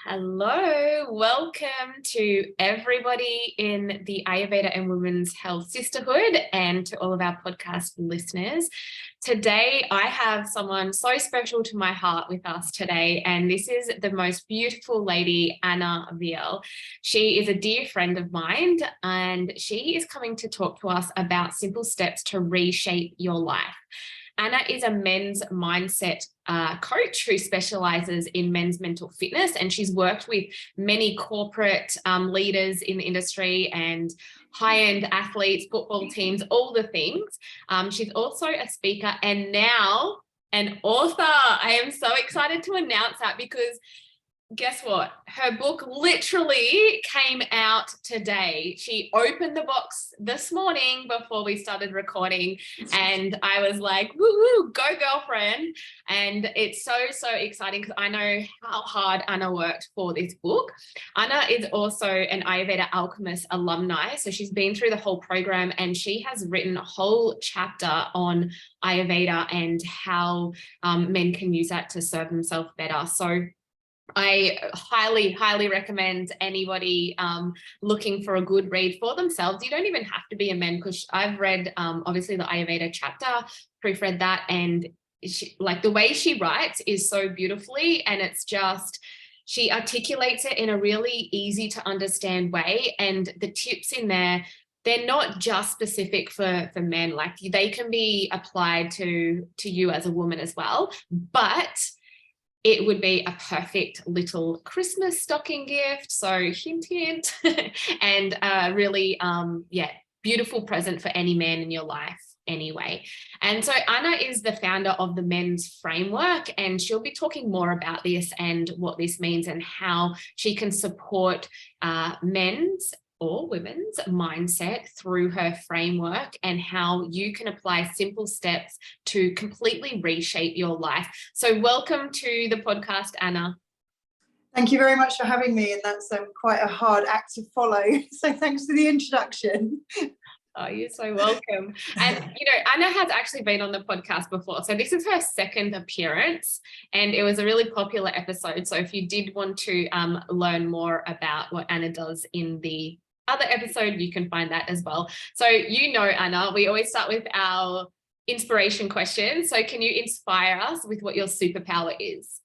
Hello, welcome to everybody in the Ayurveda and Women's Health Sisterhood and to all of our podcast listeners. Today, I have someone so special to my heart with us today, and this is the most beautiful lady, Anna Viel. She is a dear friend of mine, and she is coming to talk to us about simple steps to reshape your life. Anna is a men's mindset coach who specialises in men's mental fitness, and she's worked with many corporate leaders in the industry and high-end athletes, football teams, all the things. She's also a speaker and now an author. I am so excited to announce that because guess what? Her book literally came out today. She opened the box this morning before we started recording, and I was like, woo woo, go girlfriend. And it's so exciting because I know how hard Anna worked for this book. Anna is also an Ayurveda Alchemist alumni, so she's been through the whole program, and she has written a whole chapter on Ayurveda and how men can use that to serve themselves better. So I highly recommend anybody looking for a good read for themselves. You don't even have to be a man, because I've read obviously the Ayurveda chapter, proofread that, and like the way she writes is so beautifully, and it's just, she articulates it in a really easy to understand way, and the tips in there, they're not just specific for men, like they can be applied to you as a woman as well, but it would be a perfect little Christmas stocking gift. So hint, and really, beautiful present for any man in your life anyway. And so Anna is the founder of the Men's Framework, and she'll be talking more about this and what this means and how she can support men's or women's mindset through her framework, and how you can apply simple steps to completely reshape your life. So welcome to the podcast, Anna. Thank you very much for having me, and that's quite a hard act to follow. So thanks for the introduction. Oh, you're so welcome. And, Anna has actually been on the podcast before. So this is her second appearance, and it was a really popular episode. So if you did want to learn more about what Anna does in the other episode, you can find that as well. So, Anna, we always start with our inspiration question. So can you inspire us with what your superpower is?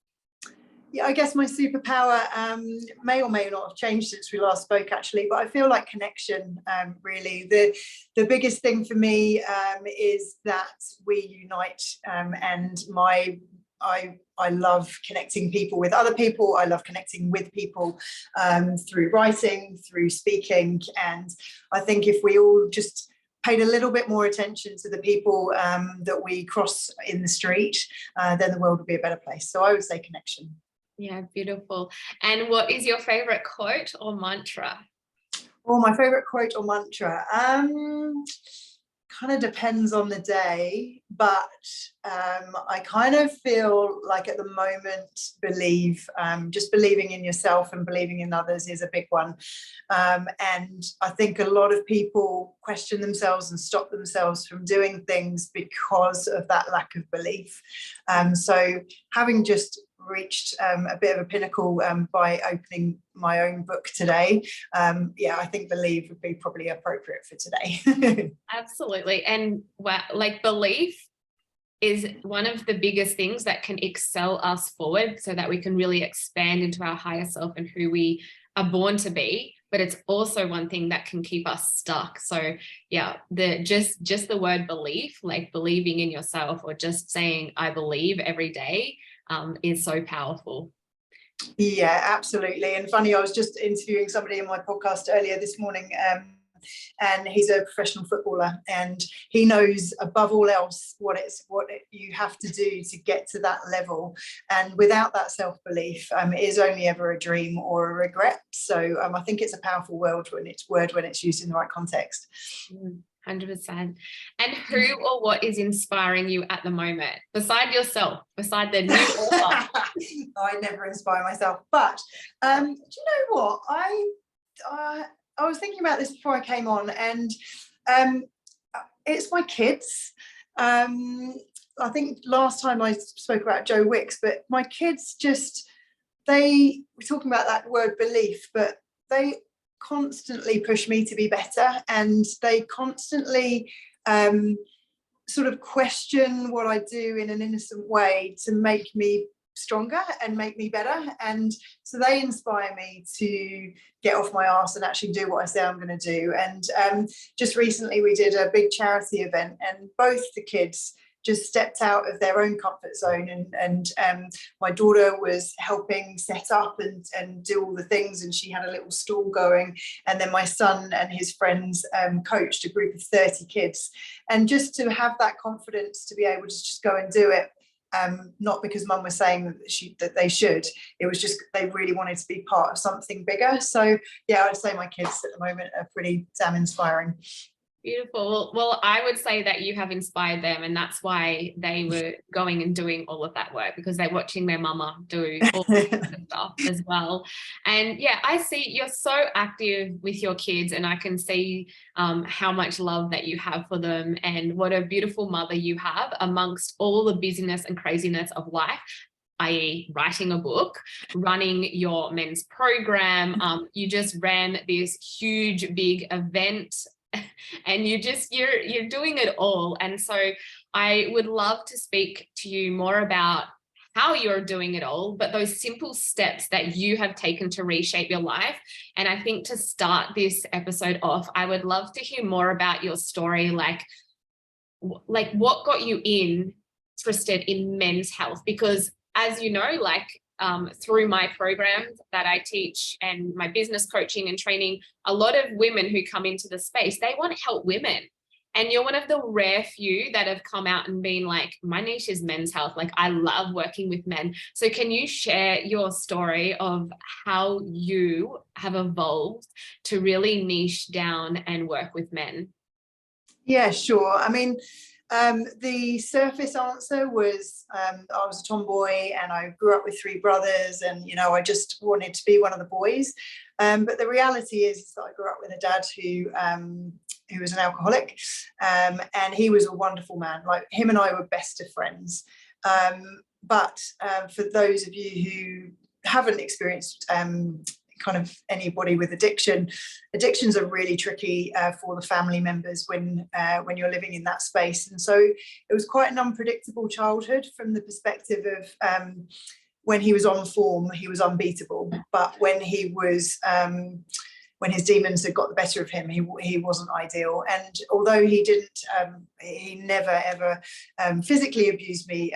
Yeah, I guess my superpower may or may not have changed since we last spoke, actually, but I feel like connection, really. The biggest thing for me is that we unite, and I love connecting people with other people. I love connecting with people through writing, through speaking. And I think if we all just paid a little bit more attention to the people that we cross in the street, then the world would be a better place. So I would say connection. Yeah, beautiful. And what is your favorite quote or mantra? Oh, my favorite quote or mantra? Kind of depends on the day, but I kind of feel like at the moment, just believing in yourself and believing in others is a big one. And I think a lot of people question themselves and stop themselves from doing things because of that lack of belief. So having just reached a bit of a pinnacle by opening my own book today, I think believe would be probably appropriate for today. Absolutely. And like belief is one of the biggest things that can excel us forward so that we can really expand into our higher self and who we are born to be. But it's also one thing that can keep us stuck. So yeah, just the word belief, like believing in yourself or just saying I believe every day, is so powerful. Yeah, absolutely. And funny, I was just interviewing somebody in my podcast earlier this morning, and he's a professional footballer, and he knows above all else what you have to do to get to that level. And without that self-belief, it is only ever a dream or a regret. So I think it's a powerful word when it's used in the right context. 100%. And who or what is inspiring you at the moment, beside yourself, beside the new author? I never inspire myself, but do you know what? I was thinking about this before I came on, and it's my kids. I think last time I spoke about Joe Wicks, but my kids just we're talking about that word belief, but they constantly push me to be better, and they constantly sort of question what I do in an innocent way to make me stronger and make me better. And so they inspire me to get off my arse and actually do what I say I'm going to do. And just recently we did a big charity event, and both the kids just stepped out of their own comfort zone, and my daughter was helping set up and do all the things, and she had a little stall going, and then my son and his friends coached a group of 30 kids. And just to have that confidence to be able to just go and do it, not because mum was saying that they should, it was just they really wanted to be part of something bigger. So yeah, I'd say my kids at the moment are pretty damn inspiring. Beautiful. Well, I would say that you have inspired them, and that's why they were going and doing all of that work, because they're watching their mama do all this kind of stuff as well. And yeah, I see you're so active with your kids, and I can see how much love that you have for them, and what a beautiful mother you have amongst all the busyness and craziness of life, i.e. writing a book, running your men's program. You just ran this huge, big event, and you're doing it all. And so I would love to speak to you more about how you're doing it all, but those simple steps that you have taken to reshape your life. And I think to start this episode off, I would love to hear more about your story, like what got you interested in men's health? Because as you know, through my programs that I teach and my business coaching and training, a lot of women who come into the space, they want to help women. And you're one of the rare few that have come out and been like, my niche is men's health. Like, I love working with men. So can you share your story of how you have evolved to really niche down and work with men? Yeah, sure. I mean, the surface answer was I was a tomboy, and I grew up with three brothers, and I just wanted to be one of the boys. But the reality is that I grew up with a dad who was an alcoholic, and he was a wonderful man. Like, him and I were best of friends. But for those of you who haven't experienced kind of anybody with addictions are really tricky for the family members when you're living in that space. And so it was quite an unpredictable childhood from the perspective of when he was on form, he was unbeatable, but when his demons had got the better of him, he wasn't ideal. And although he never ever physically abused me,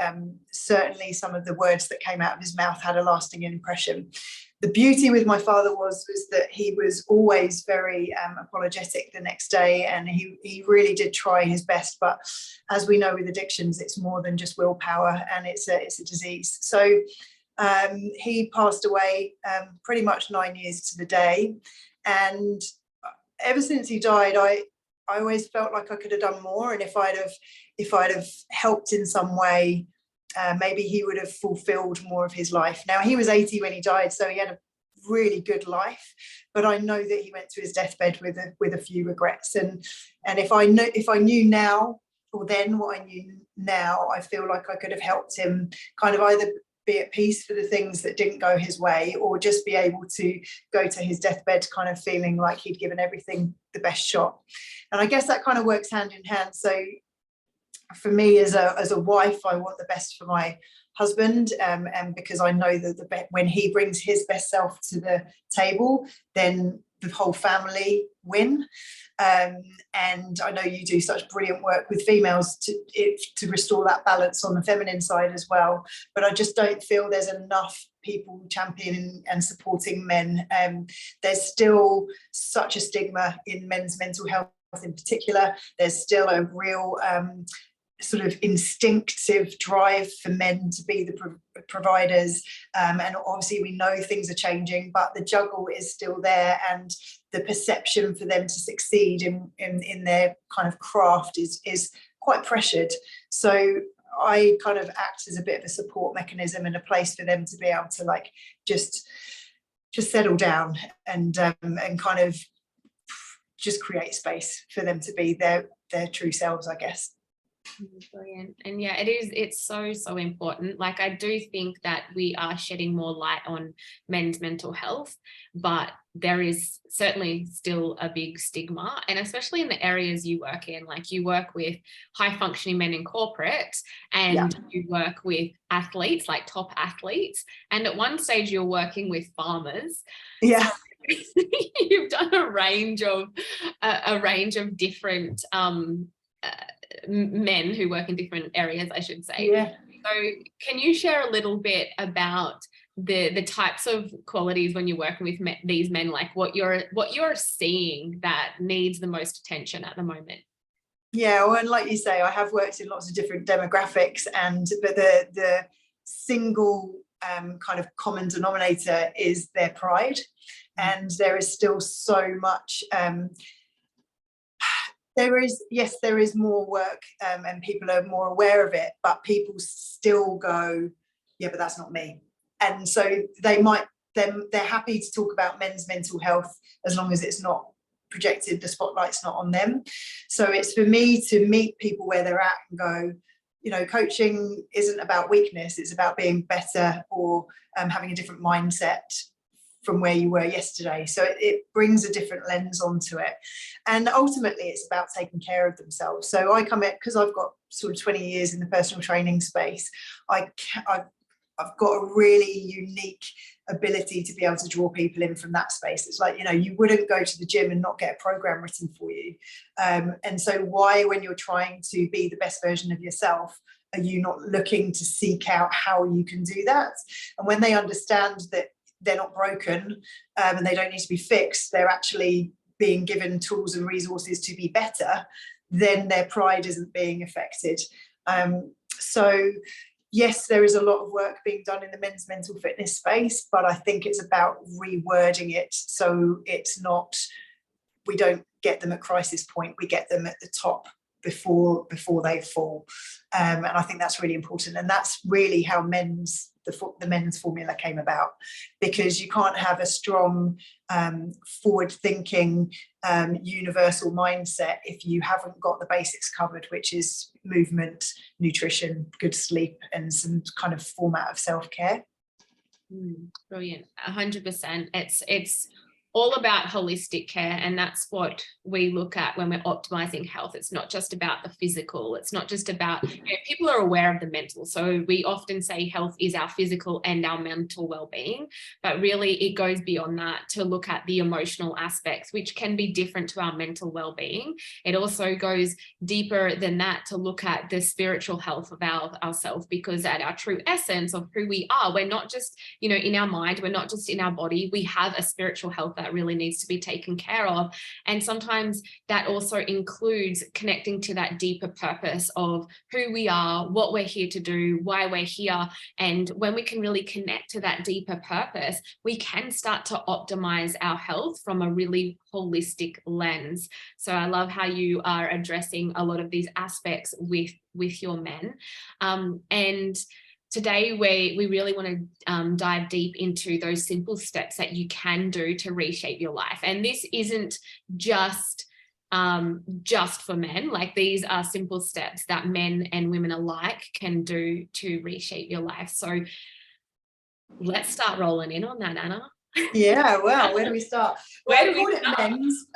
certainly some of the words that came out of his mouth had a lasting impression. The beauty with my father was that he was always very apologetic the next day, and he really did try his best. But as we know with addictions, it's more than just willpower, and it's a disease. So he passed away pretty much 9 years to the day. And ever since he died, I always felt like I could have done more. And if I'd have helped in some way, maybe he would have fulfilled more of his life. Now, he was 80 when he died, so he had a really good life, but I know that he went to his deathbed with a few regrets. And if I knew now, or then what I knew now, I feel like I could have helped him kind of either be at peace for the things that didn't go his way, or just be able to go to his deathbed kind of feeling like he'd given everything the best shot. And I guess that kind of works hand in hand. So for me as a wife, I want the best for my husband, and because I know that when he brings his best self to the table, then the whole family win. And I know you do such brilliant work with females to restore that balance on the feminine side as well. But I just don't feel there's enough people championing and supporting men. There's still such a stigma in men's mental health in particular. There's still a real sort of instinctive drive for men to be the providers, and obviously we know things are changing, but the juggle is still there, and the perception for them to succeed in their kind of craft is quite pressured. So I kind of act as a bit of a support mechanism and a place for them to be able to like just settle down and kind of just create space for them to be their true selves, I guess. Brilliant. And yeah, it's so important. Like, I do think that we are shedding more light on men's mental health, but there is certainly still a big stigma, and especially in the areas you work in. Like, you work with high functioning men in corporate, and you work with athletes, like top athletes, and at one stage you're working with farmers. Yeah. You've done a range of different men who work in different areas, I should say. Yeah. So can you share a little bit about the types of qualities when you're working with these men, like what you're seeing that needs the most attention at the moment? Yeah, well, and like you say, I have worked in lots of different demographics, but the single kind of common denominator is their pride. And there is still so much there is more work, and people are more aware of it, but people still go, yeah, but that's not me. And so they're happy to talk about men's mental health as long as it's not projected, the spotlight's not on them. So it's for me to meet people where they're at and go, you know, coaching isn't about weakness, it's about being better, or having a different mindset from where you were yesterday. So it brings a different lens onto it. And ultimately it's about taking care of themselves. So I come in, because I've got sort of 20 years in the personal training space, I've got a really unique ability to be able to draw people in from that space. It's like, you know, you wouldn't go to the gym and not get a program written for you. And so why, when you're trying to be the best version of yourself, are you not looking to seek out how you can do that? And when they understand that they're not broken, and they don't need to be fixed, they're actually being given tools and resources to be better, then their pride isn't being affected. So yes, there is a lot of work being done in the men's mental fitness space, but I think it's about rewording it so it's not, we don't get them at crisis point, we get them at the top before they fall. And I think that's really important, and that's really how the men's formula came about, because you can't have a strong forward thinking universal mindset if you haven't got the basics covered, which is movement, nutrition, good sleep, and some kind of format of self-care. Brilliant. 100%. It's all about holistic care, and that's what we look at when we're optimizing health. It's not just about the physical, it's not just about, you know, people are aware of the mental, so we often say health is our physical and our mental well-being, but really it goes beyond that to look at the emotional aspects, which can be different to our mental well-being. It also goes deeper than that to look at the spiritual health of ourselves, because at our true essence of who we are, we're not just, you know, in our mind, we're not just in our body, we have a spiritual health that really needs to be taken care of. And sometimes that also includes connecting to that deeper purpose of who we are, what we're here to do, why we're here. And when we can really connect to that deeper purpose, we can start to optimize our health from a really holistic lens. So I love how you are addressing a lot of these aspects with your men. And today, we really want to dive deep into those simple steps that you can do to reshape your life. And this isn't just for men. Like, these are simple steps that men and women alike can do to reshape your life. So let's start rolling in on that, Anna. Yeah, well, where do we start? Well, I called it men's,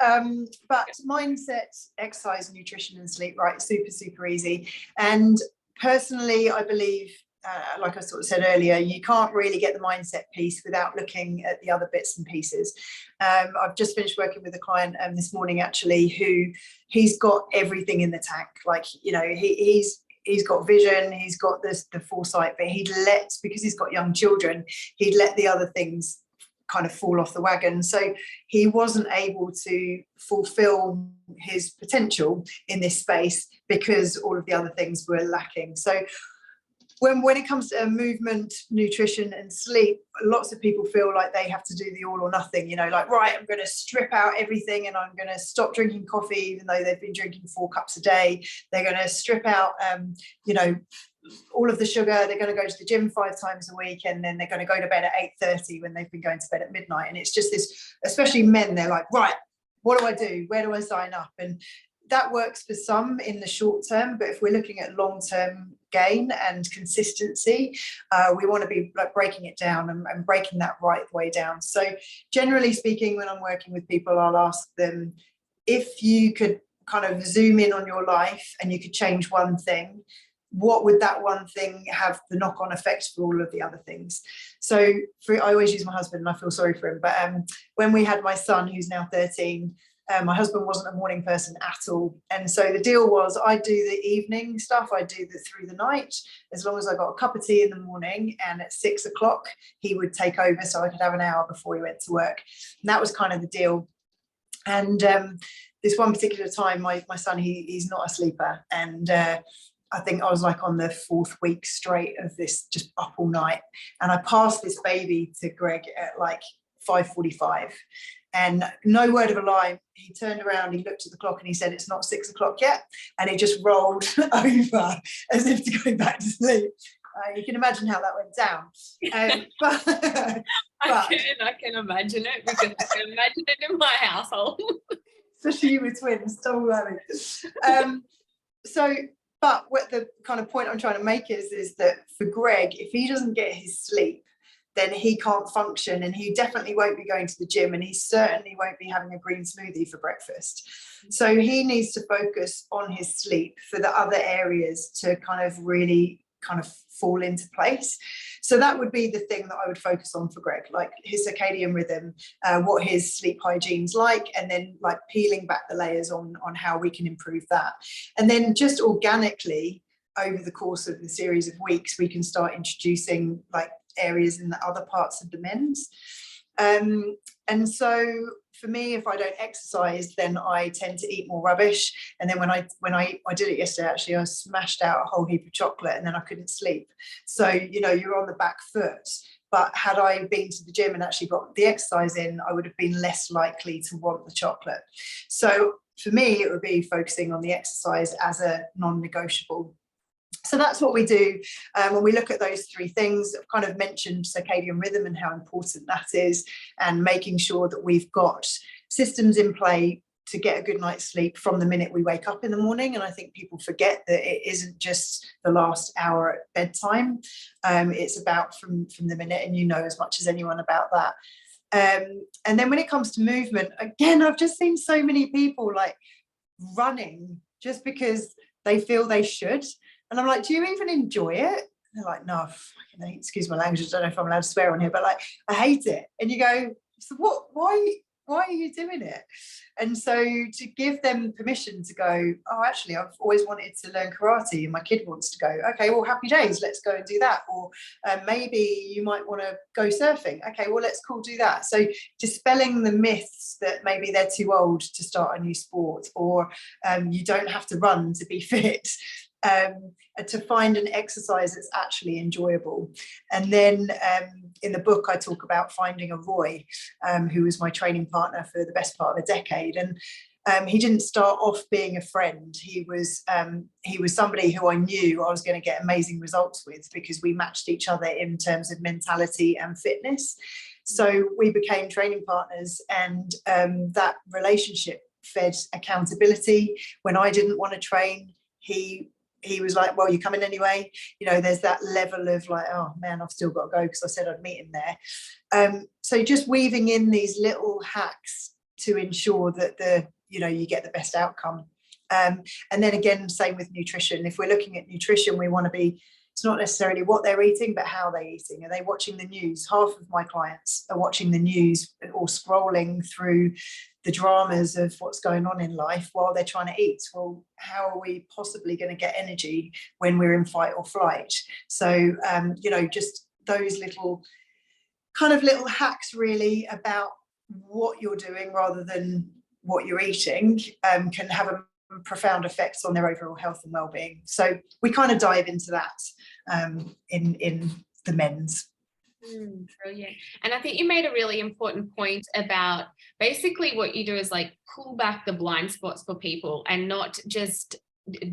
but mindset, exercise, nutrition, and sleep, right? Super easy. And personally, I believe, like I sort of said earlier, you can't really get the mindset piece without looking at the other bits and pieces. I've just finished working with a client this morning, actually, who he's got everything in the tank. Like, you know, he's got vision, he's got the foresight, but because he's got young children, he'd let the other things kind of fall off the wagon. So he wasn't able to fulfill his potential in this space because all of the other things were lacking. So when it comes to movement, nutrition, and sleep, lots of people feel like they have to do the all or nothing, you know, like, right, I'm going to strip out everything and I'm going to stop drinking coffee, even though they've been drinking 4 cups a day. They're going to strip out, you know, all of the sugar. They're going to go to the gym 5 times a week, and then they're going to go to bed at 8:30 when they've been going to bed at midnight. And it's just this, especially men, they're like, right, what do I do? Where do I sign up? And that works for some in the short term, but if we're looking at long-term gain and consistency, we want to be like breaking it down and breaking that right way down. So generally speaking, when I'm working with people, I'll ask them, if you could kind of zoom in on your life and you could change one thing, what would that one thing have the knock-on effect for all of the other things? So I always use my husband, and I feel sorry for him, but when we had my son, who's now 13, my husband wasn't a morning person at all. And so the deal was, I do the evening stuff, I do the through the night, as long as I got a cup of tea in the morning, and at 6 o'clock he would take over so I could have an hour before he went to work. And that was kind of the deal. And this one particular time, my son, he's not a sleeper, and I think I was like on the 4th week straight of this, just up all night. And I passed this baby to Greg at like 5:45. And no word of a lie, he turned around, he looked at the clock and he said, it's not 6 o'clock yet. And he just rolled over as if to go back to sleep. You can imagine how that went down. But I can imagine it, because I can imagine it in my household. Especially you with twins, don't worry. But what the kind of point I'm trying to make is that for Greg, if he doesn't get his sleep, then he can't function, and he definitely won't be going to the gym, and he certainly won't be having a green smoothie for breakfast. So he needs to focus on his sleep for the other areas to kind of really kind of fall into place. So that would be the thing that I would focus on for Greg, like his circadian rhythm, what his sleep hygiene's like, and then like peeling back the layers on how we can improve that. And then just organically over the course of the series of weeks, we can start introducing like areas in the other parts of the men's. And so for me, if I don't exercise, then I tend to eat more rubbish. And then when I did it yesterday, actually, I smashed out a whole heap of chocolate, and then I couldn't sleep. So, you're on the back foot. But had I been to the gym and actually got the exercise in, I would have been less likely to want the chocolate. So for me, it would be focusing on the exercise as a non-negotiable. So that's what we do when we look at those 3 things. I've kind of mentioned circadian rhythm and how important that is, and making sure that we've got systems in play to get a good night's sleep from the minute we wake up in the morning. And I think people forget that it isn't just the last hour at bedtime. It's about from the minute, and as much as anyone about that. And then when it comes to movement, again, I've just seen so many people like running just because they feel they should. And I'm like, do you even enjoy it? And they're like, no, excuse my language, I don't know if I'm allowed to swear on here, but like, I hate it. And you go, so what, why are you doing it? And so to give them permission to go, oh, actually, I've always wanted to learn karate, and my kid wants to go, okay, well, happy days, let's go and do that. Or maybe you might want to go surfing. Okay, well, let's do that. So dispelling the myths that maybe they're too old to start a new sport, or you don't have to run to be fit. To find an exercise that's actually enjoyable. And then in the book, I talk about finding a Roy, who was my training partner for the best part of a decade. And he didn't start off being a friend. He was somebody who I knew I was going to get amazing results with, because we matched each other in terms of mentality and fitness. So we became training partners, and that relationship fed accountability. When I didn't want to train, he was like, well, you coming anyway? There's that level of like, oh man, I've still got to go because I said I'd meet him there. So just weaving in these little hacks to ensure that you get the best outcome. And then again, same with nutrition. If we're looking at nutrition, we want to be, it's not necessarily what they're eating, but how they're eating. Are they watching the news? Half of my clients are watching the news or scrolling through the dramas of what's going on in life while they're trying to eat. Well, how are we possibly going to get energy when we're in fight or flight? So, just those little hacks really about what you're doing rather than what you're eating can have a profound effects on their overall health and well-being. So we kind of dive into that in the men's. Brilliant. And I think you made a really important point about basically what you do is like pull back the blind spots for people, and not just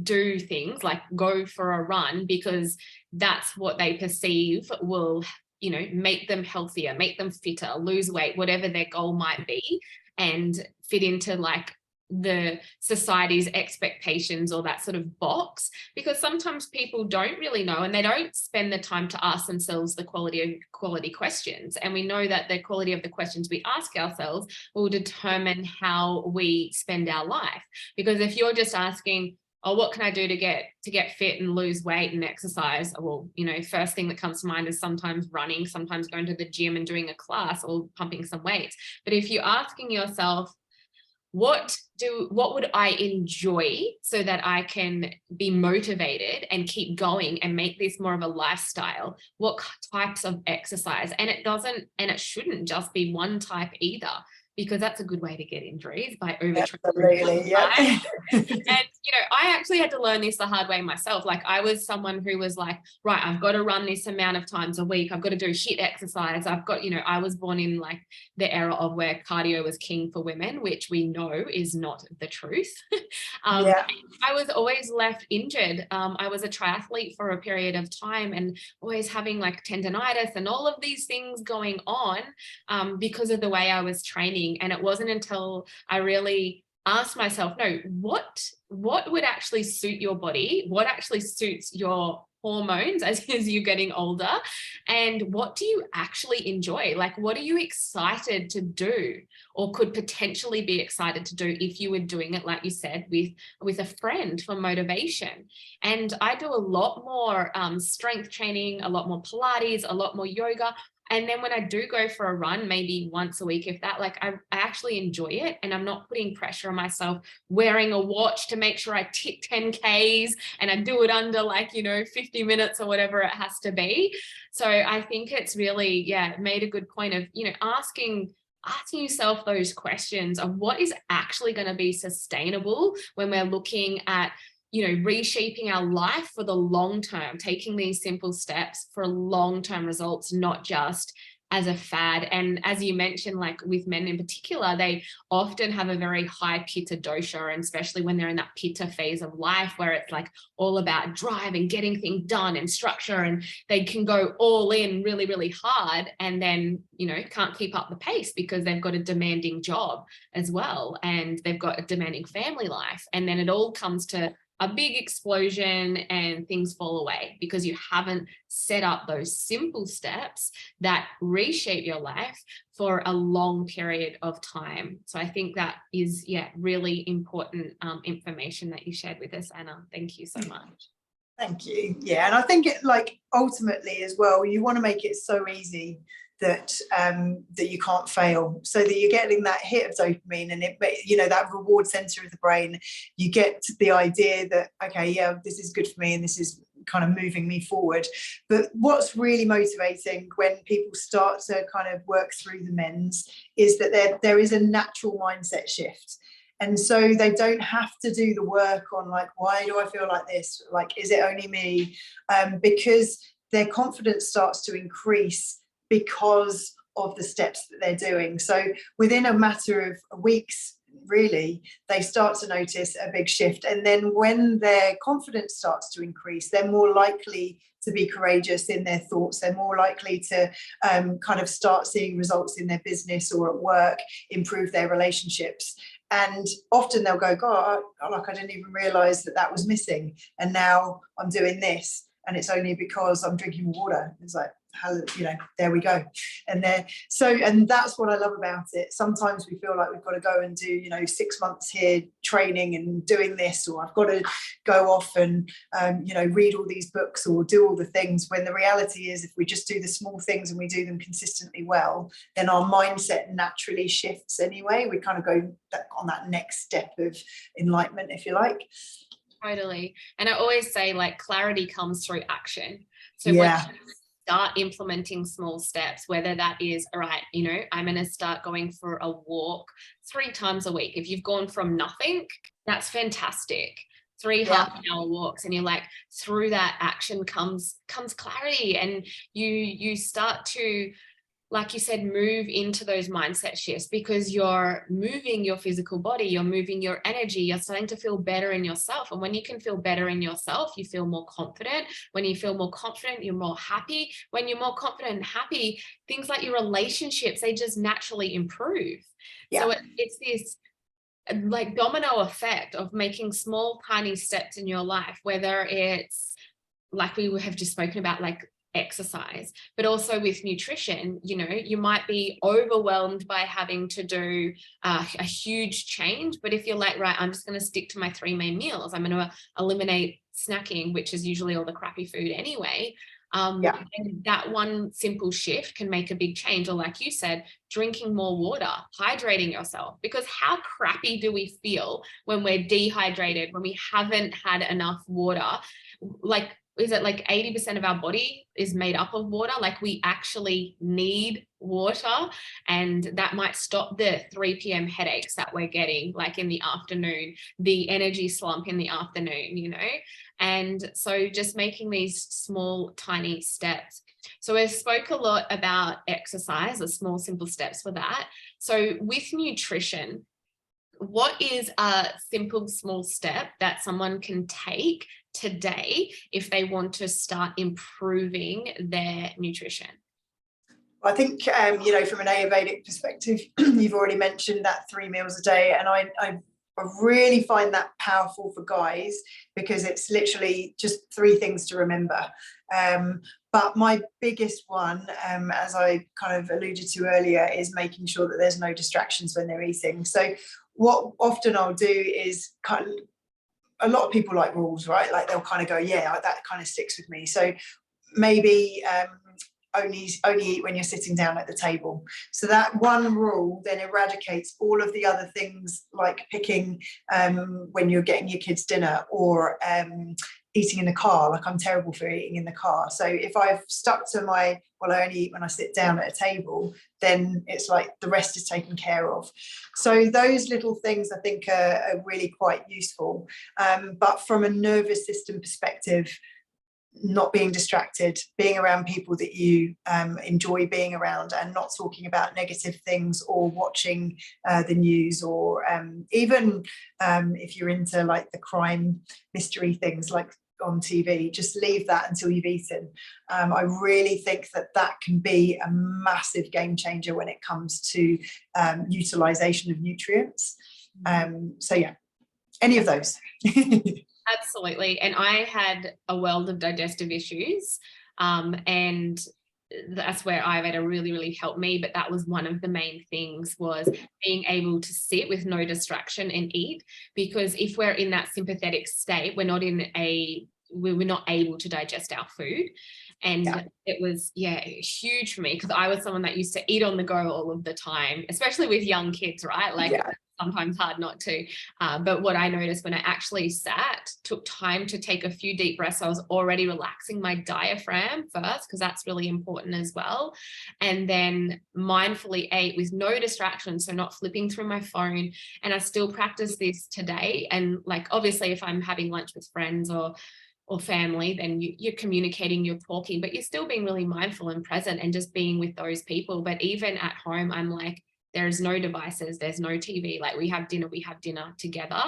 do things like go for a run because that's what they perceive will make them healthier, make them fitter, lose weight, whatever their goal might be, and fit into like the society's expectations or that sort of box, because sometimes people don't really know and they don't spend the time to ask themselves the quality questions. And we know that the quality of the questions we ask ourselves will determine how we spend our life. Because if you're just asking, oh, what can I do to get fit and lose weight and exercise? Well, you know, first thing that comes to mind is sometimes running, sometimes going to the gym and doing a class or pumping some weights. But if you're asking yourself, what would I enjoy so that I can be motivated and keep going and make this more of a lifestyle? What types of exercise? And it shouldn't just be one type either, because that's a good way to get injuries, by overtraining. Absolutely, yeah. And, you know, I actually had to learn this the hard way myself. Like, I was someone who was like, right, I've got to run this amount of times a week. I've got to do HIIT exercise. I've got, you know, I was born in like the era of where cardio was king for women, which we know is not the truth. Yeah. I was always left injured. I was a triathlete for a period of time and always having like tendonitis and all of these things going on because of the way I was training. And it wasn't until I really asked myself, no, what would actually suit your body? What actually suits your hormones as you're getting older? And what do you actually enjoy? Like, what are you excited to do or could potentially be excited to do if you were doing it, like you said, with a friend for motivation? And I do a lot more strength training, a lot more Pilates, a lot more yoga. And then when I do go for a run, maybe once a week, if that, like I actually enjoy it and I'm not putting pressure on myself, wearing a watch to make sure I tick 10 Ks and I do it under like, you know, 50 minutes or whatever it has to be. So I think it's really, yeah, made a good point of, you know, asking yourself those questions of what is actually going to be sustainable when we're looking at, you know, reshaping our life for the long term, taking these simple steps for long-term results, not just as a fad. And as you mentioned, like with men in particular, they often have a very high pitta dosha, and especially when they're in that pitta phase of life where it's like all about drive and getting things done and structure, and they can go all in really, really hard and then, you know, can't keep up the pace because they've got a demanding job as well, and they've got a demanding family life. And then it all comes to a big explosion and things fall away because you haven't set up those simple steps that reshape your life for a long period of time. So I think that is, yeah, really important information that you shared with us, Anna. Thank you so much. Thank you. Yeah, and I think it, like, ultimately as well, you want to make it so easy that that you can't fail, so that you're getting that hit of dopamine and it, you know, that reward center of the brain. You get the idea that, okay, yeah, this is good for me and this is kind of moving me forward. But what's really motivating when people start to kind of work through the men's is that there is a natural mindset shift. And so they don't have to do the work on like, why do I feel like this? Like, is it only me? Because their confidence starts to increase because of the steps that they're doing. So within a matter of weeks, really, they start to notice a big shift. And then when their confidence starts to increase, they're more likely to be courageous in their thoughts. They're more likely to kind of start seeing results in their business or at work, improve their relationships. And often they'll go, God, like, I didn't even realize that was missing. And now I'm doing this. And it's only because I'm drinking water. It's like, how, you know, there we go. And and that's what I love about it. Sometimes we feel like we've got to go and do, you know, 6 months here training and doing this, or I've got to go off and you know, read all these books or do all the things, when the reality is if we just do the small things and we do them consistently well, then our mindset naturally shifts anyway. We kind of go on that next step of enlightenment, if you like. Totally. And I always say, like, clarity comes through action. So yeah. when you start implementing small steps, whether that is, all right, you know, I'm going to start going for a walk 3 times a week. If you've gone from nothing, that's fantastic. 3 half-hour walks, and you're like, through that action comes clarity, and you start to, like you said, move into those mindset shifts because you're moving your physical body, you're moving your energy, you're starting to feel better in yourself. And when you can feel better in yourself, you feel more confident. When you feel more confident, you're more happy. When you're more confident and happy, things like your relationships, they just naturally improve. Yeah. So it's this like domino effect of making small, tiny steps in your life, whether it's like we have just spoken about, like exercise, but also with nutrition. You know, you might be overwhelmed by having to do a huge change, but if you're like, right, I'm just going to stick to my 3 main meals, I'm going to eliminate snacking, which is usually all the crappy food anyway. And that one simple shift can make a big change. Or like you said, drinking more water, hydrating yourself, because how crappy do we feel when we're dehydrated, when we haven't had enough water? Like, is it like 80% of our body is made up of water? Like, we actually need water, and that might stop the 3 p.m. headaches that we're getting, like in the afternoon, the energy slump in the afternoon, you know? And so just making these small, tiny steps. So I spoke a lot about exercise, the small, simple steps for that. So with nutrition, what is a simple, small step that someone can take today if they want to start improving their nutrition? I think, you know, from an Ayurvedic perspective, you've already mentioned that 3 meals a day. And I really find that powerful for guys, because it's literally just 3 things to remember. But my biggest one, as I kind of alluded to earlier, is making sure that there's no distractions when they're eating. So what often I'll do is kind of, a lot of people like rules, right? Like they'll kind of go, yeah, that kind of sticks with me. So maybe only eat when you're sitting down at the table. So that one rule then eradicates all of the other things, like picking when you're getting your kids dinner, or eating in the car. Like, I'm terrible for eating in the car. So if I've stuck to my, well, I only eat when I sit down at a table, then it's like the rest is taken care of. So those little things I think are really quite useful. But from a nervous system perspective, not being distracted, being around people that you enjoy being around, and not talking about negative things or watching the news, or even if you're into like the crime mystery things like on TV, just leave that until you've eaten. I really think that that can be a massive game changer when it comes to utilization of nutrients. So yeah, any of those. Absolutely. And I had a world of digestive issues, and that's where Ayurveda really, really helped me. But that was one of the main things, was being able to sit with no distraction and eat. Because if we're in that sympathetic state, we're not able to digest our food. And it was, huge for me, because I was someone that used to eat on the go all of the time, especially with young kids, right? Like, sometimes hard not to. But what I noticed when I actually took time to take a few deep breaths, I was already relaxing my diaphragm first, because that's really important as well. And then mindfully ate with no distractions, so not flipping through my phone. And I still practice this today. And like, obviously, if I'm having lunch with friends or family, then you're communicating, you're talking, but you're still being really mindful and present and just being with those people. But even at home, I'm like, there's no devices, there's no TV. Like, we have dinner together,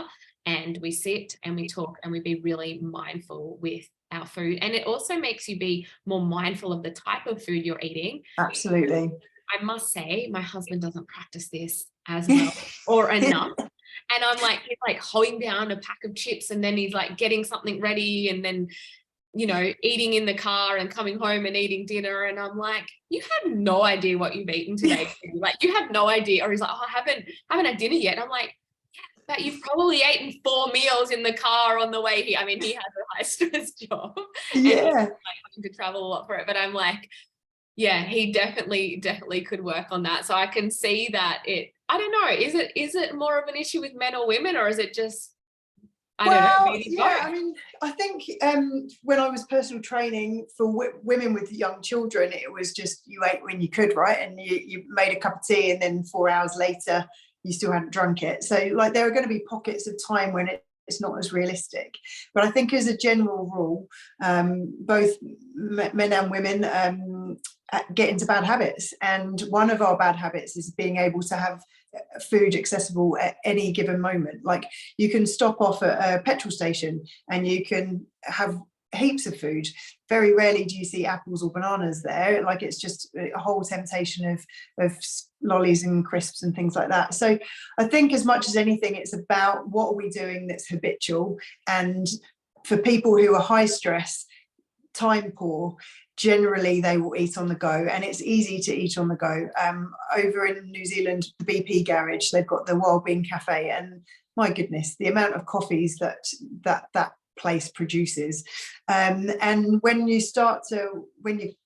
and we sit and we talk, and we be really mindful with our food. And it also makes you be more mindful of the type of food you're eating. Absolutely. I must say, my husband doesn't practice this as well or enough. And I'm like, he's like holding down a pack of chips, and then he's like getting something ready, and then, you know, eating in the car and coming home and eating dinner. And I'm like, you have no idea what you've eaten today. Like, you have no idea. Or he's like, oh, I haven't had dinner yet. And I'm like, yeah, but you've probably eaten 4 meals in the car on the way here. I mean, he has a high stress job, and he's like having to travel a lot for it. But I'm like, yeah, he definitely could work on that. So I can see that I don't know, is it more of an issue with men or women, or is it just, I don't know, maybe both? I mean, I think when I was personal training for women with young children, it was just, you ate when you could, right? And you made a cup of tea, and then 4 hours later, you still hadn't drunk it. So like, there are going to be pockets of time when it's not as realistic. But I think as a general rule, both men and women get into bad habits. And one of our bad habits is being able to have food accessible at any given moment. Like, you can stop off at a petrol station and you can have heaps of food. Very rarely do you see apples or bananas there. Like, it's just a whole temptation of lollies and crisps and things like that. So I think as much as anything, it's about what are we doing that's habitual. And for people who are high stress, time poor, generally they will eat on the go, and it's easy to eat on the go. Over in New Zealand, the BP garage, they've got the Wellbeing Cafe, and my goodness, the amount of coffees that place produces. And when you're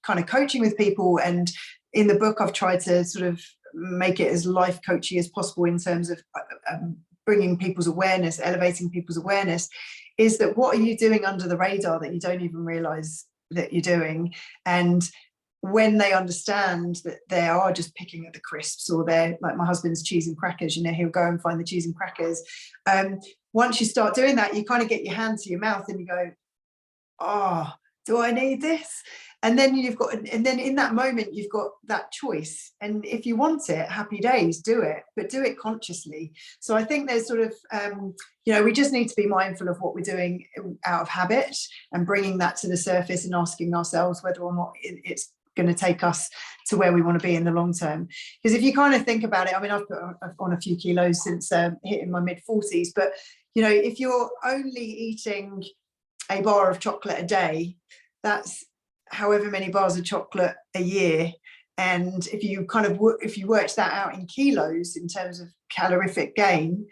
kind of coaching with people, and in the book I've tried to sort of make it as life coachy as possible in terms of bringing people's awareness, elevating people's awareness, is that what are you doing under the radar that you don't even realize that you're doing? And when they understand that they are just picking at the crisps, or they're like my husband's cheese and crackers, he'll go and find the cheese and crackers. Once you start doing that, you kind of get your hand to your mouth and you go, oh, do I need this? And then in that moment, you've got that choice. And if you want it, happy days, do it, but do it consciously. So I think there's sort of, we just need to be mindful of what we're doing out of habit, and bringing that to the surface and asking ourselves whether or not it's going to take us to where we want to be in the long term. Because if you kind of think about it, I mean, I've put on a few kilos since hitting my mid-40s, but if you're only eating a bar of chocolate a day, that's however many bars of chocolate a year. And if you worked that out in kilos in terms of calorific gain,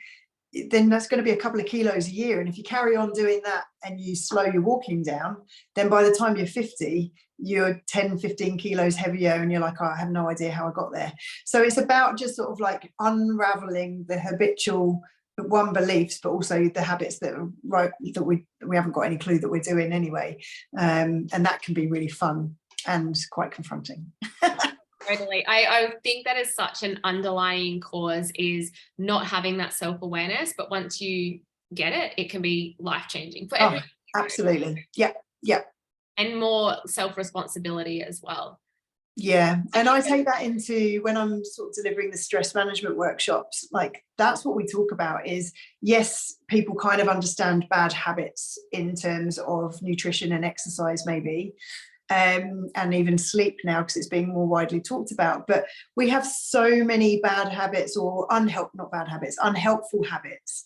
then that's going to be a couple of kilos a year. And if you carry on doing that and you slow your walking down, then by the time you're 50, you're 10, 15 kilos heavier, and you're like, oh, I have no idea how I got there. So it's about just sort of like unraveling the habitual beliefs, but also the habits that we haven't got any clue that we're doing anyway. And that can be really fun and quite confronting. Totally. I think that is such an underlying cause, is not having that self-awareness. But once you get it, it can be life-changing for everyone. Absolutely. Yeah. And more self-responsibility as well. Yeah. And I take that into when I'm sort of delivering the stress management workshops. Like, that's what we talk about is, yes, people kind of understand bad habits in terms of nutrition and exercise maybe. And even sleep now, because it's being more widely talked about. But we have so many bad habits, or unhelpful habits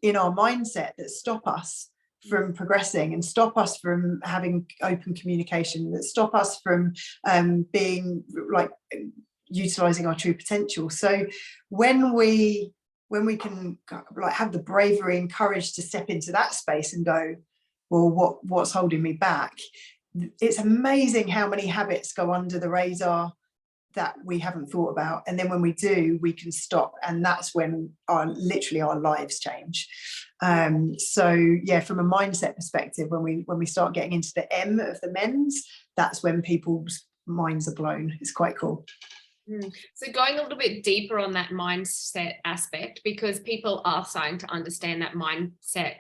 in our mindset that stop us from progressing, and stop us from having open communication, that stop us from being like utilizing our true potential. So when we can like have the bravery and courage to step into that space and go, well, what's holding me back? It's amazing how many habits go under the radar that we haven't thought about, and then when we do, we can stop, and that's when literally our lives change. So yeah, from a mindset perspective, when we start getting into the M of the men's, that's when people's minds are blown. It's quite cool. So going a little bit deeper on that mindset aspect, because people are starting to understand that mindset,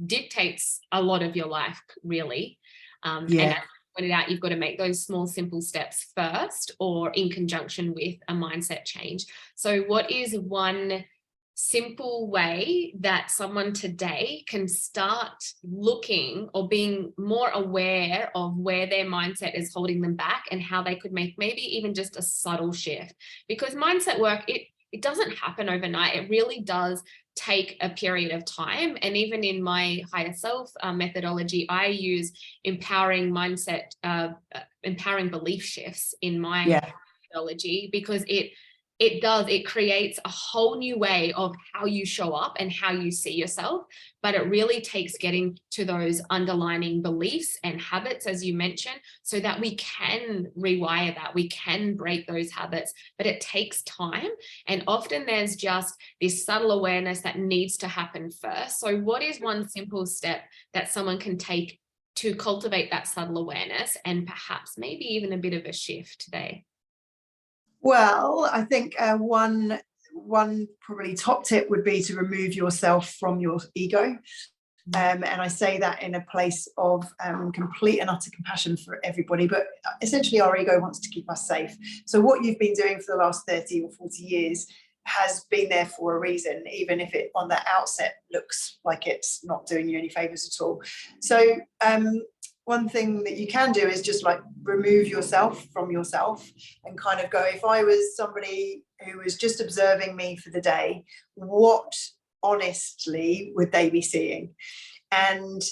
dictates a lot of your life, really. And as pointed out, you've got to make those small, simple steps first, or in conjunction with a mindset change. So what is one simple way that someone today can start looking or being more aware of where their mindset is holding them back, and how they could make maybe even just a subtle shift? Because mindset work, it doesn't happen overnight. It really does take a period of time. And even in my higher self methodology, I use empowering mindset, empowering belief shifts in my methodology, because it creates a whole new way of how you show up and how you see yourself. But it really takes getting to those underlying beliefs and habits, as you mentioned, so that we can rewire that, we can break those habits. But it takes time, and often there's just this subtle awareness that needs to happen first. So what is one simple step that someone can take to cultivate that subtle awareness, and perhaps maybe even a bit of a shift today? Well, I think one probably top tip would be to remove yourself from your ego. And I say that in a place of complete and utter compassion for everybody, but essentially our ego wants to keep us safe. So what you've been doing for the last 30 or 40 years has been there for a reason, even if it on the outset looks like it's not doing you any favors at all. So one thing that you can do is just like remove yourself from yourself and kind of go, if I was somebody who was just observing me for the day, what honestly would they be seeing? And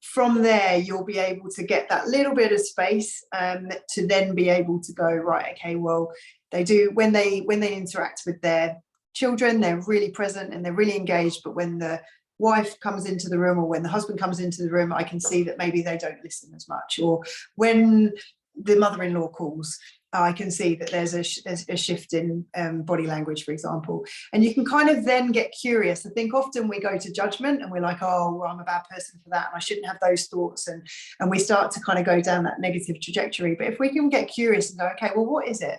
from there, you'll be able to get that little bit of space to then be able to go, right, okay, well, they do when they interact with their children, they're really present and they're really engaged. But when the wife comes into the room or when the husband comes into the room, I can see that maybe they don't listen as much. Or when the mother-in-law calls, I can see that there's a shift in body language, for example. And you can kind of then get curious. I think often we go to judgment and we're like, oh, well, I'm a bad person for that, and I shouldn't have those thoughts. And we start to kind of go down that negative trajectory. But if we can get curious and go, okay, well, what is it?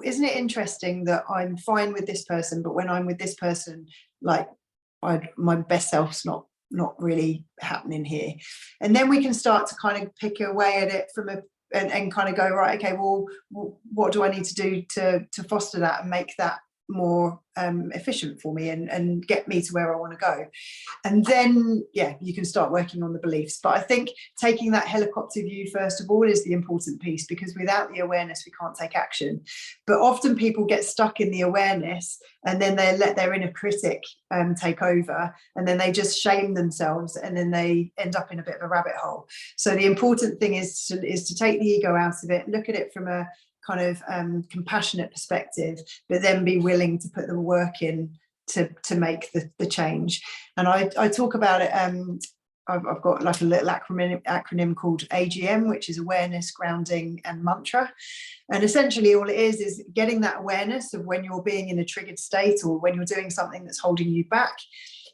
Isn't it interesting that I'm fine with this person, but when I'm with this person, like my best self's not really happening here? And then we can start to kind of pick away at it from and kind of go, right, okay, well, what do I need to do to foster that and make that more efficient for me and get me to where I want to go? And then, yeah, you can start working on the beliefs. But I think taking that helicopter view, first of all, is the important piece, because without the awareness, we can't take action. But often people get stuck in the awareness and then they let their inner critic take over, and then they just shame themselves, and then they end up in a bit of a rabbit hole. So the important thing is to take the ego out of it, look at it from a kind of compassionate perspective, but then be willing to put the work in to make the change. And I talk about it, I've got like a little acronym called AGM, which is awareness, grounding and mantra. And essentially all it is getting that awareness of when you're being in a triggered state or when you're doing something that's holding you back.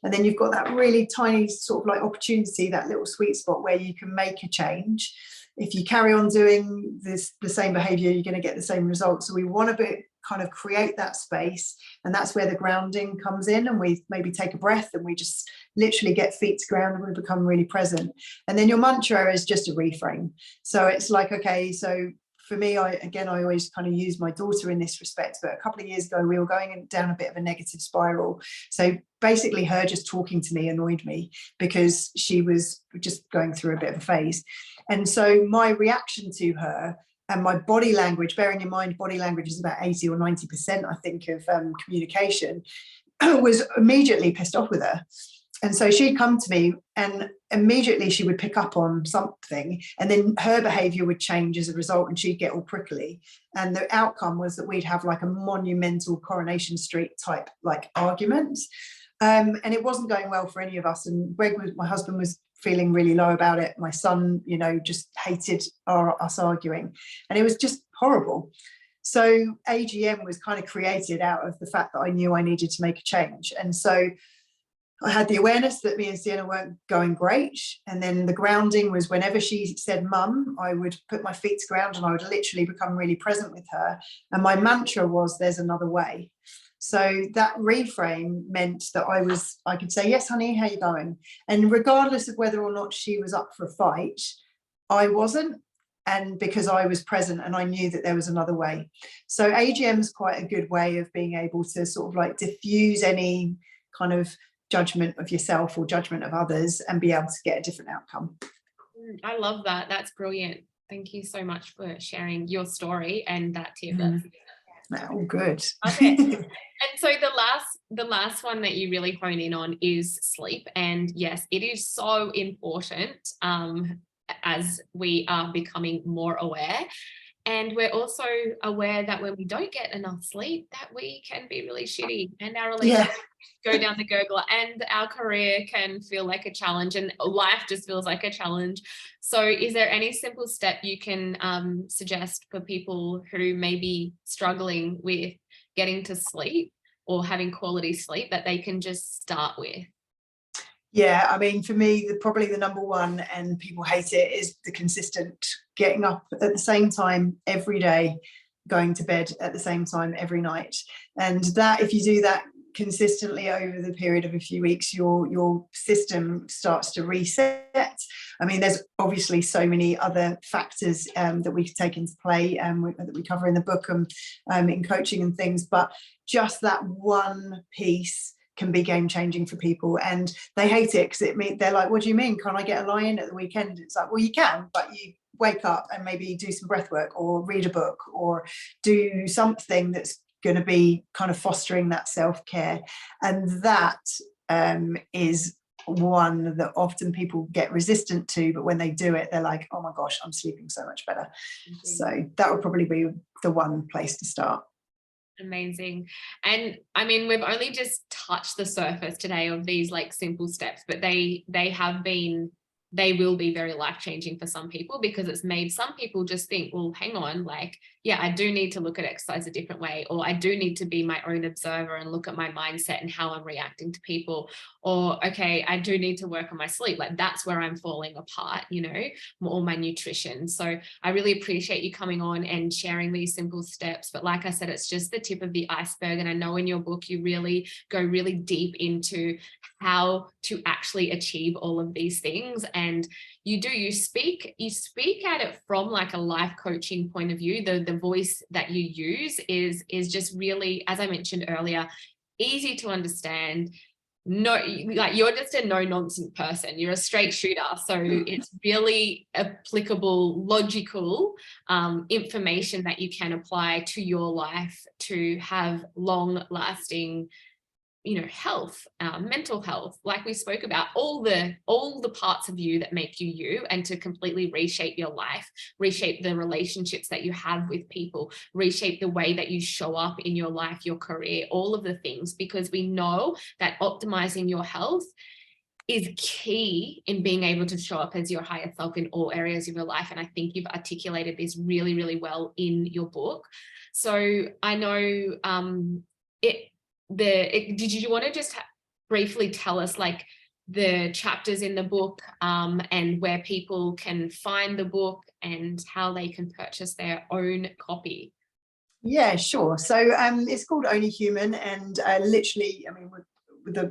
And then you've got that really tiny sort of like opportunity, that little sweet spot where you can make a change. If you carry on doing the same behavior, you're going to get the same results. So we want to kind of create that space, and that's where the grounding comes in, and we maybe take a breath and we just literally get feet to ground and we become really present. And then your mantra is just a reframe. So it's like, okay, so for me, I always kind of use my daughter in this respect, but a couple of years ago we were going down a bit of a negative spiral. So basically her just talking to me annoyed me because she was just going through a bit of a phase. And so my reaction to her and my body language, bearing in mind body language is about 80 or 90%, I think, of communication, was immediately pissed off with her. And so she'd come to me and immediately she would pick up on something, and then her behavior would change as a result, and she'd get all prickly. And the outcome was that we'd have like a monumental Coronation Street type like argument. And it wasn't going well for any of us. And my husband was feeling really low about it. My son, just hated us arguing, and it was just horrible. So AGM was kind of created out of the fact that I knew I needed to make a change. And so I had the awareness that me and Sienna weren't going great. And then the grounding was whenever she said mum, I would put my feet to ground and I would literally become really present with her. And my mantra was, there's another way. So that reframe meant that I could say, yes, honey, how you going? And regardless of whether or not she was up for a fight, I wasn't. And because I was present and I knew that there was another way. So AGM is quite a good way of being able to sort of like diffuse any kind of judgment of yourself or judgment of others and be able to get a different outcome. I love that. That's brilliant. Thank you so much for sharing your story and that tip. Oh, good. Okay. And so the last one that you really hone in on is sleep. And yes, it is so important as we are becoming more aware. And we're also aware that when we don't get enough sleep, that we can be really shitty and our relationships go down the gurgler and our career can feel like a challenge and life just feels like a challenge. So is there any simple step you can suggest for people who may be struggling with getting to sleep or having quality sleep that they can just start with? Yeah, I mean, for me, probably the number one, and people hate it, is the consistent getting up at the same time every day, going to bed at the same time every night. And that, if you do that consistently over the period of a few weeks, your system starts to reset. I mean, there's obviously so many other factors that we take into play that we cover in the book and in coaching and things, but just that one piece can be game changing for people, and they hate it because they're like, what do you mean, can't I get a lie in at the weekend? It's like, well, you can, but you wake up and maybe do some breath work or read a book or do something that's going to be kind of fostering that self-care. And that is one that often people get resistant to, but when they do it, they're like, oh my gosh, I'm sleeping so much better. So that would probably be the one place to start. Amazing. And I mean, we've only just touched the surface today of these like simple steps, but they will be very life-changing for some people, because it's made some people just think, well, hang on, like, yeah, I do need to look at exercise a different way, or I do need to be my own observer and look at my mindset and how I'm reacting to people, or okay, I do need to work on my sleep, like that's where I'm falling apart, you know, or my nutrition. So I really appreciate you coming on and sharing these simple steps, but like I said, it's just the tip of the iceberg. And I know in your book you really go really deep into how to actually achieve all of these things. And you speak at it from like a life coaching point of view. The voice that you use is just really, as I mentioned earlier, easy to understand. No, like you're just a no nonsense person. You're a straight shooter. So it's really applicable, logical information that you can apply to your life to have long lasting, you know, health, mental health, like we spoke about, all the parts of you that make you you, and to completely reshape your life, reshape the relationships that you have with people, reshape the way that you show up in your life, your career, all of the things, because we know that optimizing your health is key in being able to show up as your higher self in all areas of your life. And I think you've articulated this really, really well in your book. So I know did you want to just briefly tell us like the chapters in the book and where people can find the book and how they can purchase their own copy? Yeah, sure. So it's called Only Human, and literally, I mean,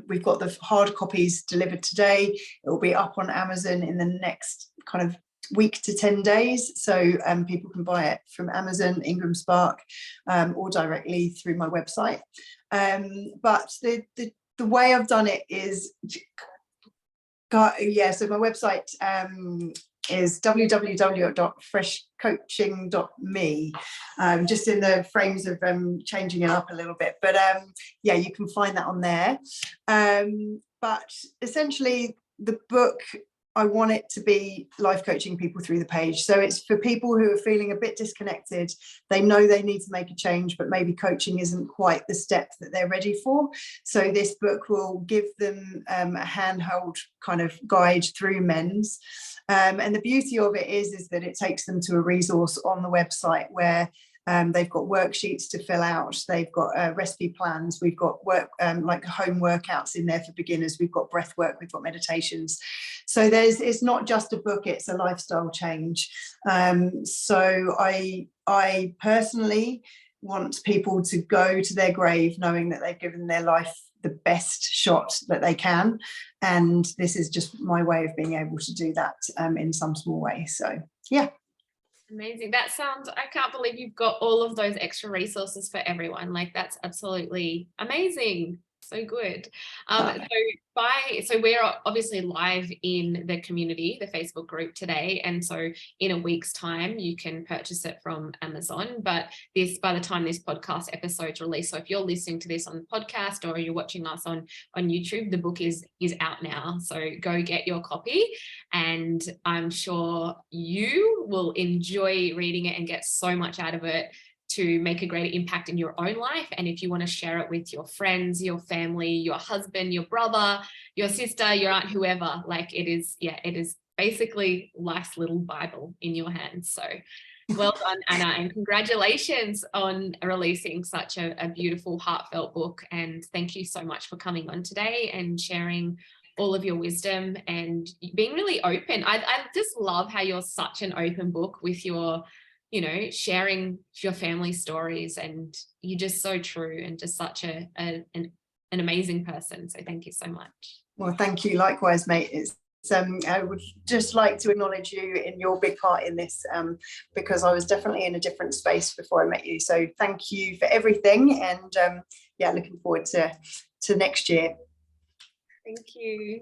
we've got the hard copies delivered today. It will be up on Amazon in the next kind of week to 10 days. So people can buy it from Amazon, Ingram Spark, or directly through my website. But the way I've done it is, so my website is www.freshcoaching.me, just in the frames of changing it up a little bit. But yeah, you can find that on there. But essentially, the book, I want it to be life coaching people through the page. So it's for people who are feeling a bit disconnected. They know they need to make a change, but maybe coaching isn't quite the step that they're ready for. So this book will give them a handheld kind of guide through men's. And the beauty of it is that it takes them to a resource on the website where they've got worksheets to fill out. They've got recipe plans. We've got work like home workouts in there for beginners. We've got breath work. We've got meditations. So it's not just a book. It's a lifestyle change. So I personally want people to go to their grave knowing that they've given their life the best shot that they can. And this is just my way of being able to do that in some small way. So yeah. Amazing. That sounds, I can't believe you've got all of those extra resources for everyone. Like that's absolutely amazing. So good. So we're obviously live in the community, the Facebook group today. And so in a week's time, you can purchase it from Amazon, but by the time this podcast episode's released, so if you're listening to this on the podcast or you're watching us on YouTube, the book is out now. So go get your copy, and I'm sure you will enjoy reading it and get so much out of it to make a greater impact in your own life. And if you want to share it with your friends, your family, your husband, your brother, your sister, your aunt, whoever, like it is basically life's little Bible in your hands. So well done, Anna, and congratulations on releasing such a beautiful, heartfelt book. And thank you so much for coming on today and sharing all of your wisdom and being really open. I just love how you're such an open book with your, you know, sharing your family stories, and you're just so true and just such an an amazing person. So thank you so much. Well, thank you. Likewise, mate. I would just like to acknowledge you in your big part in this, because I was definitely in a different space before I met you. So thank you for everything, and yeah, looking forward to next year. Thank you.